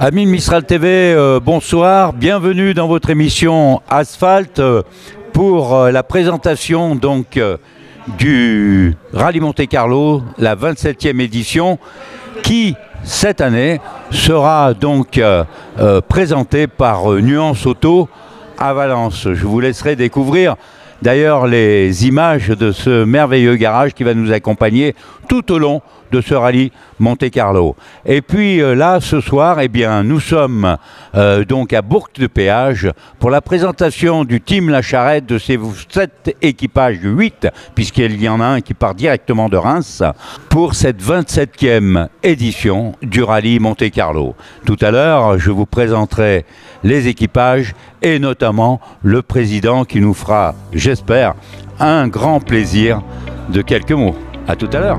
Amis de Mistral TV, bonsoir, bienvenue dans votre émission Asphalte pour la présentation donc du Rallye Monte-Carlo, la 27e édition qui cette année sera donc présentée par Nuance Auto à Valence. Je vous laisserai découvrir d'ailleurs les images de ce merveilleux garage qui va nous accompagner tout au long de ce rallye Monte-Carlo. Et puis là, ce soir, eh bien, nous sommes donc à Bourg-de-Péage pour la présentation du Team La Charrette de ces 7 équipages, 8, puisqu'il y en a un qui part directement de Reims, pour cette 27e édition du rallye Monte-Carlo. Tout à l'heure, je vous présenterai les équipages et notamment le président qui nous fera, j'espère, un grand plaisir de quelques mots. À tout à l'heure.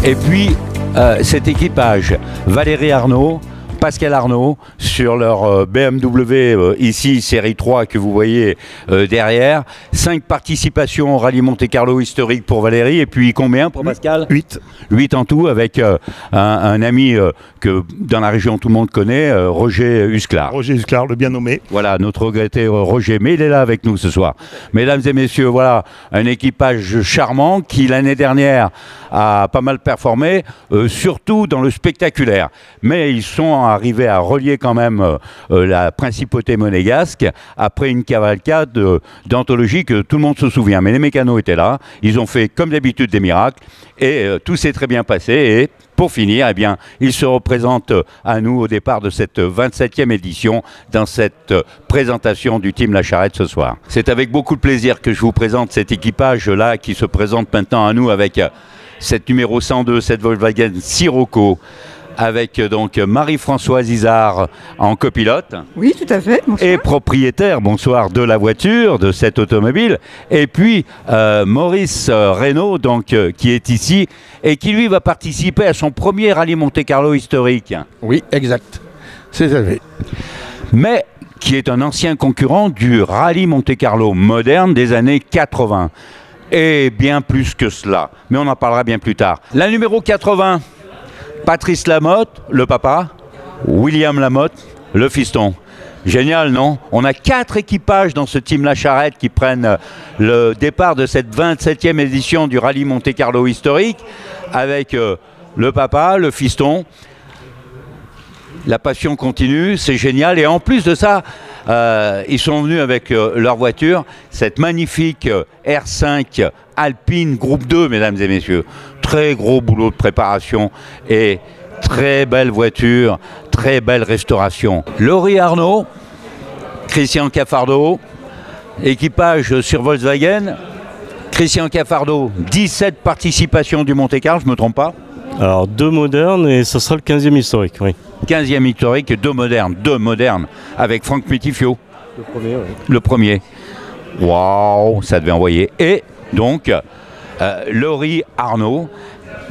Et puis cet équipage, Valérie Arnaud, Pascal Arnaud, sur leur BMW ici, série 3 que vous voyez derrière. 5 participations au rallye Monte-Carlo historique pour Valérie. Et puis combien pour Pascal? 8. 8 en tout, avec un ami que dans la région tout le monde connaît, Roger Husklar. Roger Husklar, le bien nommé. Voilà, notre regretté Roger, mais il est là avec nous ce soir. Mesdames et messieurs, voilà un équipage charmant qui l'année dernière a pas mal performé, surtout dans le spectaculaire. Mais ils sont arrivés à relier quand même la principauté monégasque après une cavalcade d'anthologie que tout le monde se souvient. Mais les mécanos étaient là, ils ont fait comme d'habitude des miracles et tout s'est très bien passé. Et pour finir, eh bien, ils se représentent à nous au départ de cette 27e édition dans cette présentation du Team La Charrette ce soir. C'est avec beaucoup de plaisir que je vous présente cet équipage-là qui se présente maintenant à nous avec cette numéro 102, cette Volkswagen Sirocco, avec donc Marie-Françoise Isard en copilote. Oui, tout à fait. Bonsoir. Et propriétaire, bonsoir, de la voiture, de cette automobile. Et puis Maurice Reynaud, donc, qui est ici et qui lui va participer à son premier rallye Monte-Carlo historique. Oui, exact. C'est ça. Mais qui est un ancien concurrent du rallye Monte-Carlo moderne des années 80. Et bien plus que cela. Mais on en parlera bien plus tard. La numéro 80. Patrice Lamotte, le papa, William Lamotte, le fiston. Génial, non? On a 4 équipages dans ce Team La Charrette qui prennent le départ de cette 27e édition du rallye Monte-Carlo historique avec le papa, le fiston. La passion continue, c'est génial. Et en plus de ça, ils sont venus avec leur voiture, cette magnifique R5 Alpine Groupe 2, mesdames et messieurs. Très gros boulot de préparation et très belle voiture, très belle restauration. Laurie Arnaud, Christian Caffardo, équipage sur Volkswagen. Christian Caffardo, 17 participations du Monte-Carlo, je ne me trompe pas? Alors 2 modernes et ce sera le 15e historique, oui. 15e historique, 2 modernes, avec Franck Métifio. Le premier, oui. Le premier. Waouh, ça devait envoyer. Et donc, Laurie Arnaud,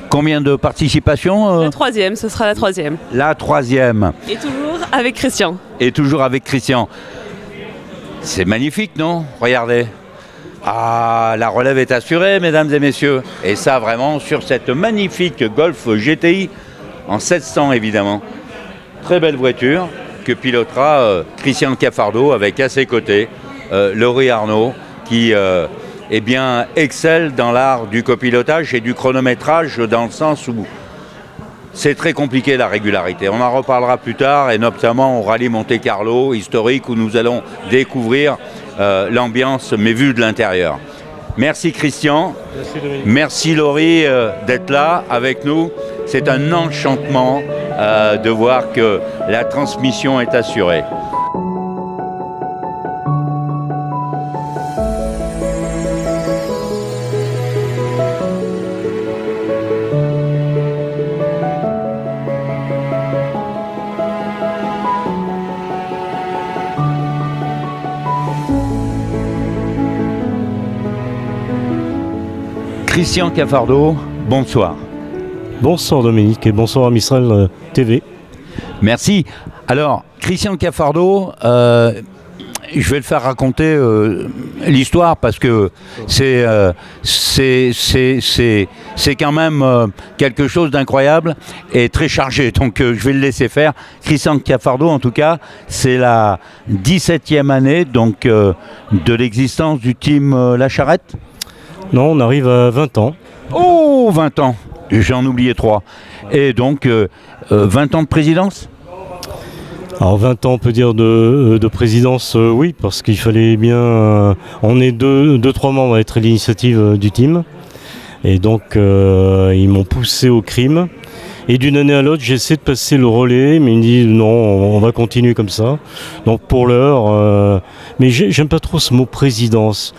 combien de participations? La 3e, ce sera la 3e. La 3e. Et toujours avec Christian. Et toujours avec Christian. C'est magnifique, non? Regardez. Ah, la relève est assurée, mesdames et messieurs. Et ça, vraiment, sur cette magnifique Golf GTI, en 700 évidemment. Très belle voiture que pilotera Christian Caffardo avec à ses côtés Laurie Arnaud qui eh bien, excelle dans l'art du copilotage et du chronométrage dans le sens où c'est très compliqué la régularité. On en reparlera plus tard et notamment au rallye Monte-Carlo historique où nous allons découvrir l'ambiance mais vue de l'intérieur. Merci Christian, merci Laurie d'être là avec nous. C'est un enchantement de voir que la transmission est assurée. Christian Caffardo, bonsoir. Bonsoir Dominique et bonsoir à Mistral TV. Merci. Alors, Christian Caffardo, je vais le faire raconter l'histoire parce que c'est quand même quelque chose d'incroyable et très chargé. Donc je vais le laisser faire. Christian Caffardo, en tout cas, c'est la 17e année donc, de l'existence du team La Charrette. Non, on arrive à 20 ans. Oh, 20 ans. J'en oubliais 3. Et donc, 20 ans de présidence ? Alors 20 ans, on peut dire de présidence, oui, parce qu'il fallait bien... on est deux, trois membres à être à l'initiative du team. Et donc, ils m'ont poussé au crime. Et d'une année à l'autre, j'essaie de passer le relais, mais ils me disent non, on va continuer comme ça. Donc pour l'heure... mais j'aime pas trop ce mot présidence.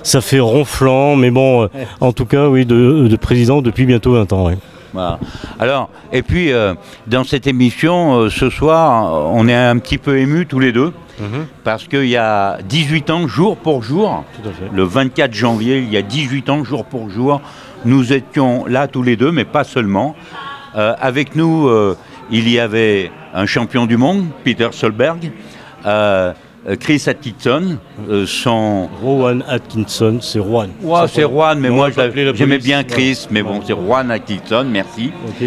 Ça fait ronflant, mais bon, en tout cas, oui, de président depuis bientôt 20 ans, oui. Voilà. Alors, et puis, dans cette émission, ce soir, on est un petit peu émus tous les deux, parce qu'il y a 18 ans, jour pour jour, Tout à fait. le 24 janvier, il y a 18 ans, jour pour jour, nous étions là tous les deux, mais pas seulement. Avec nous, il y avait un champion du monde, Peter Solberg, Chris Atkinson, son... Rowan Atkinson, c'est Rowan. Ouais, c'est Juan, mais On moi va appeler la j'aimais police. bien Chris, Voilà. mais bon, c'est Juan Atkinson, merci. Ok.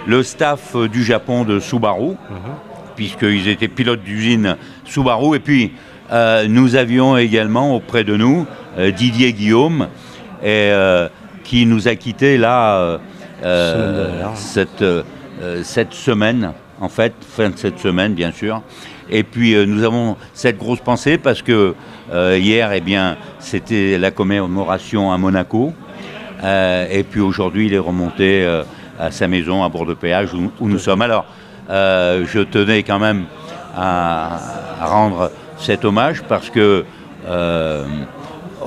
Le staff du Japon de Subaru, puisqu'ils étaient pilotes d'usine Subaru, et puis nous avions également auprès de nous Didier Guillaume, qui nous a quittés là cette semaine, en fait, fin de cette semaine bien sûr. Et puis nous avons cette grosse pensée parce que hier, eh bien, c'était la commémoration à Monaco. Et puis aujourd'hui, il est remonté à sa maison à Bourg-de-Péage où nous sommes. Alors, je tenais quand même à rendre cet hommage parce que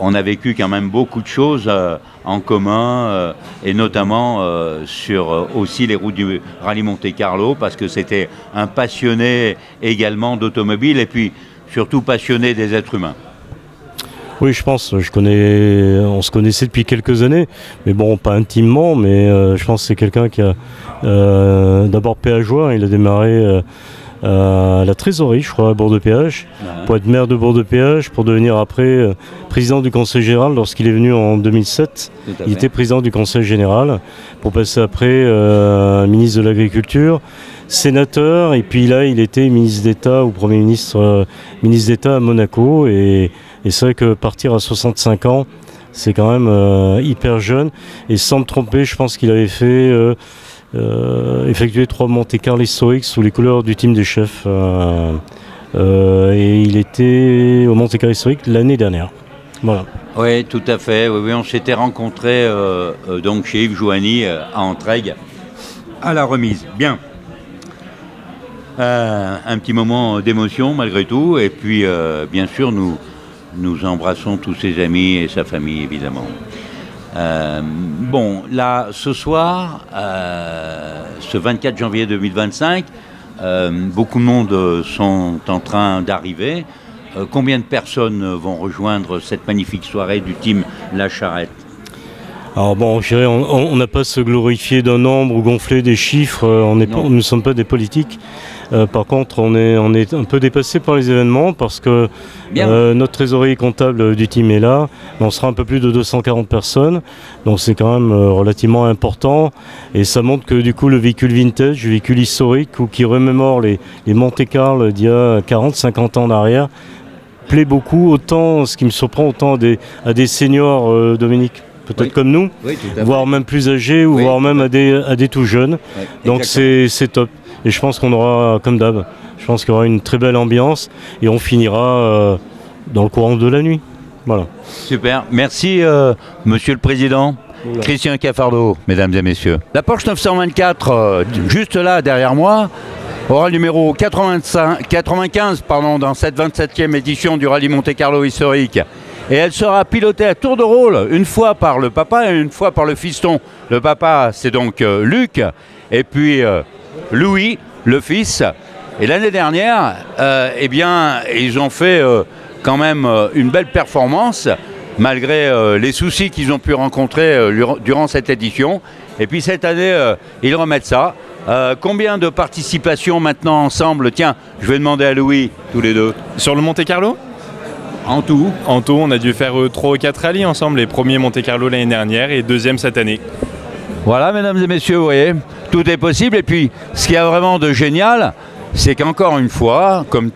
on a vécu quand même beaucoup de choses en commun et notamment sur aussi les routes du Rallye Monte-Carlo parce que c'était un passionné également d'automobile et puis surtout passionné des êtres humains. Oui, je pense, on se connaissait depuis quelques années, mais bon, pas intimement, mais je pense que c'est quelqu'un qui a d'abord péageois, il a démarré à la trésorerie, je crois, à Bourg-de-Péage, pour être maire de Bourg-de-Péage, pour devenir après président du conseil général lorsqu'il est venu en 2007. Il était président du conseil général, pour passer après ministre de l'Agriculture, sénateur, et puis là, il était ministre d'État ou Premier ministre, ministre d'État à Monaco, et c'est vrai que partir à 65 ans, c'est quand même hyper jeune, et sans me tromper, je pense qu'il avait fait... effectué 3 Monte-Carlo historiques sous les couleurs du team des chefs et il était au Monte-Carlo historique l'année dernière. Voilà. Oui, tout à fait. Oui, on s'était rencontrés donc chez Yves Joanny à Entraigues à la remise. Bien. Un petit moment d'émotion malgré tout et puis bien sûr nous embrassons tous ses amis et sa famille évidemment. Bon, là, ce soir, ce 24 janvier 2025, beaucoup de monde sont en train d'arriver. Combien de personnes vont rejoindre cette magnifique soirée du team La Charrette ? Alors bon, je dirais, on n'a pas à se glorifier d'un nombre ou gonfler des chiffres, nous ne sommes pas des politiques. Par contre, on est un peu dépassé par les événements parce que notre trésorier comptable du team est là. On sera un peu plus de 240 personnes, donc c'est quand même relativement important. Et ça montre que du coup, le véhicule vintage, le véhicule historique ou qui remémore les Monte-Carlo d'il y a 40-50 ans en arrière, plaît beaucoup. Autant, ce qui me surprend, autant à des seniors, Dominique. Peut-être comme nous, voire même plus âgés ou voire même à des tout jeunes. Donc c'est top. Et je pense qu'on aura, comme d'hab, je pense qu'il y aura une très belle ambiance et on finira dans le courant de la nuit. Voilà. Super. Merci, Monsieur le Président. Oula. Christian Caffardo, mesdames et messieurs. La Porsche 924, juste là, derrière moi, aura le numéro 95 dans cette 27e édition du Rallye Monte-Carlo historique. Et elle sera pilotée à tour de rôle, une fois par le papa et une fois par le fiston. Le papa, c'est donc Luc, et puis Louis, le fils. Et l'année dernière, eh bien, ils ont fait quand même une belle performance. malgré les soucis qu'ils ont pu rencontrer durant cette édition. Et puis cette année, ils remettent ça. Combien de participations maintenant ensemble? Tiens, je vais demander à Louis, tous les deux. Sur le Monte-Carlo? En tout? En tout, on a dû faire 3 ou 4 rallyes ensemble, les premiers Monte-Carlo l'année dernière et deuxième cette année. Voilà, mesdames et messieurs, vous voyez, tout est possible. Et puis, ce qu'il y a vraiment de génial, c'est qu'encore une fois, comme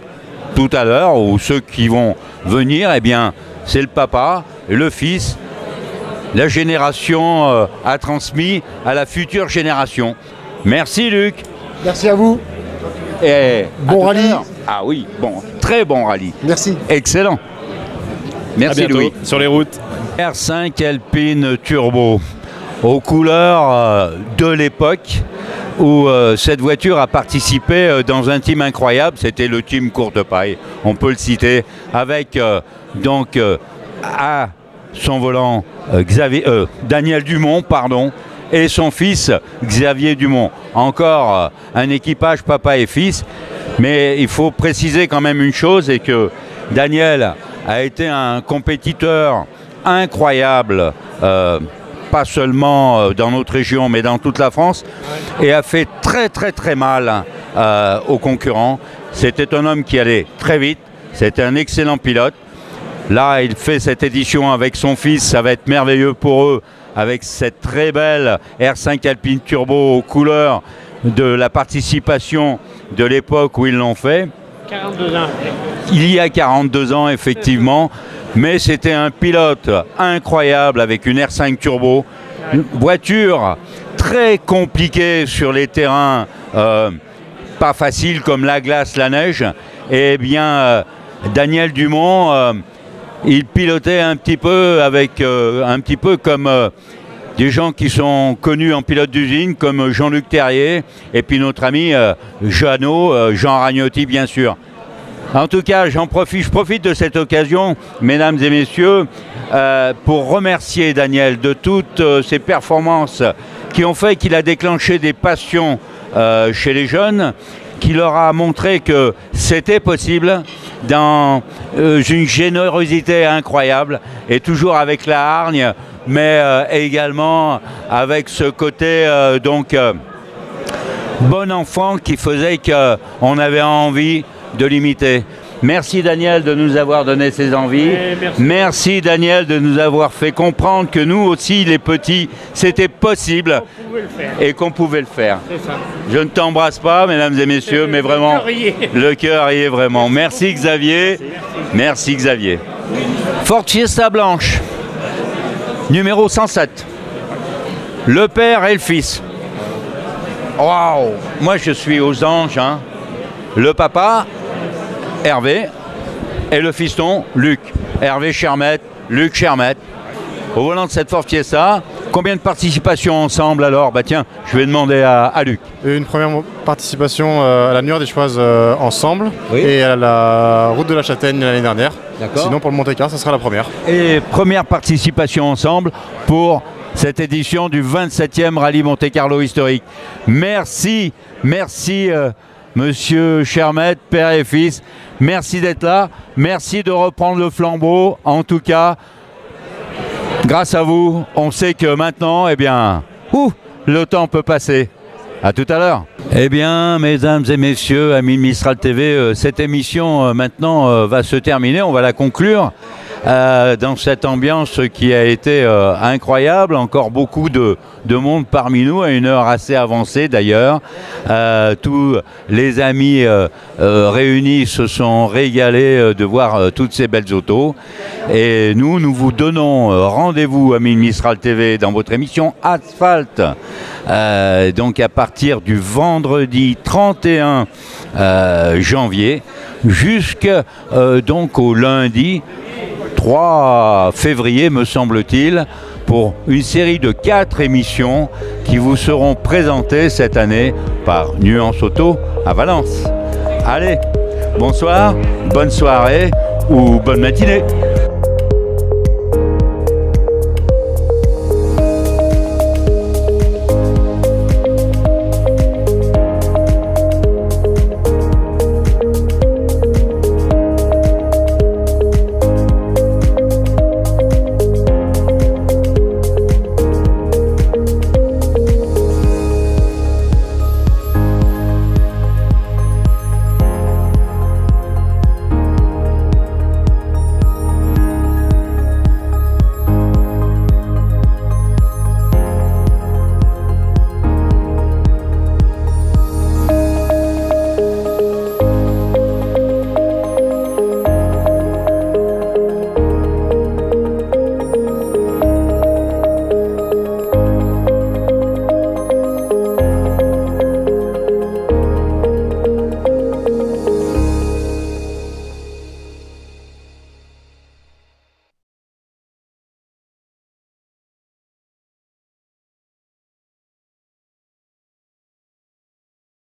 tout à l'heure, ou ceux qui vont venir, eh bien, c'est le papa, le fils, la génération a transmis à la future génération. Merci Luc. Merci à vous. Et bon rallye. Ah oui, bon, très bon rallye. Merci. Excellent. Merci à bientôt, Louis. sur les routes. R5 Alpine Turbo, aux couleurs de l'époque où cette voiture a participé dans un team incroyable, c'était le team Courte Paille, on peut le citer, avec donc à son volant Daniel Dumont, pardon, et son fils Xavier Dumont. Encore un équipage papa et fils, mais il faut préciser quand même une chose, c'est que Daniel a été un compétiteur incroyable, pas seulement dans notre région, mais dans toute la France, et a fait très mal aux concurrents. C'était un homme qui allait très vite, c'était un excellent pilote. Là, il fait cette édition avec son fils, ça va être merveilleux pour eux, avec cette très belle R5 Alpine Turbo aux couleurs de la participation de l'époque où ils l'ont fait. 42 ans. Il y a 42 ans, effectivement, mais c'était un pilote incroyable avec une R5 Turbo, une voiture très compliquée sur les terrains pas faciles comme la glace, la neige. Et bien, Daniel Dumont, il pilotait un petit peu avec un petit peu comme des gens qui sont connus en pilote d'usine comme Jean-Luc Terrier et puis notre ami Jeannot, Jean Ragnotti bien sûr. En tout cas, je profite de cette occasion, mesdames et messieurs, pour remercier Daniel de toutes ses performances qui ont fait qu'il a déclenché des passions chez les jeunes, qui leur a montré que c'était possible dans une générosité incroyable et toujours avec la hargne, mais également avec ce côté bon enfant qui faisait qu'on avait envie de l'imiter. Merci Daniel de nous avoir donné ces envies. Merci Daniel de nous avoir fait comprendre que nous aussi, les petits, c'était possible et qu'on pouvait le faire. Je ne t'embrasse pas, mesdames et messieurs, mais vraiment, le cœur y est vraiment. Merci Xavier. Merci Xavier. Ford Fiesta blanche, numéro 107. Le père et le fils. Waouh! Moi, je suis aux anges. Hein. Le papa, Hervé, et le fiston, Luc. Hervé Chermette, Luc Chermette. Au volant de cette Ford Fiesta, combien de participations ensemble alors? Bah tiens, je vais demander à Luc. Une première participation à la Nuire des Choises ensemble, oui. Et à la route de la Châtaigne l'année dernière. Sinon pour le Monte-Carlo, ça sera la première. Et première participation ensemble pour cette édition du 27e Rallye Monte-Carlo historique. Merci, merci Monsieur Chermette, père et fils. Merci d'être là, merci de reprendre le flambeau. En tout cas, grâce à vous, on sait que maintenant, eh bien, le temps peut passer. À tout à l'heure. Eh bien, mesdames et messieurs, amis de Mistral TV, cette émission maintenant va se terminer. On va la conclure dans cette ambiance qui a été incroyable. Encore beaucoup de monde parmi nous, à une heure assez avancée d'ailleurs. Tous les amis réunis se sont régalés de voir toutes ces belles autos. Et nous vous donnons rendez-vous, amis de Mistral TV, dans votre émission Asphalte. Donc à partir du vendredi 31 janvier jusqu'au lundi 3 février me semble-t-il, pour une série de 4 émissions qui vous seront présentées cette année par Nuance Auto à Valence. Allez, bonsoir, bonne soirée ou bonne matinée.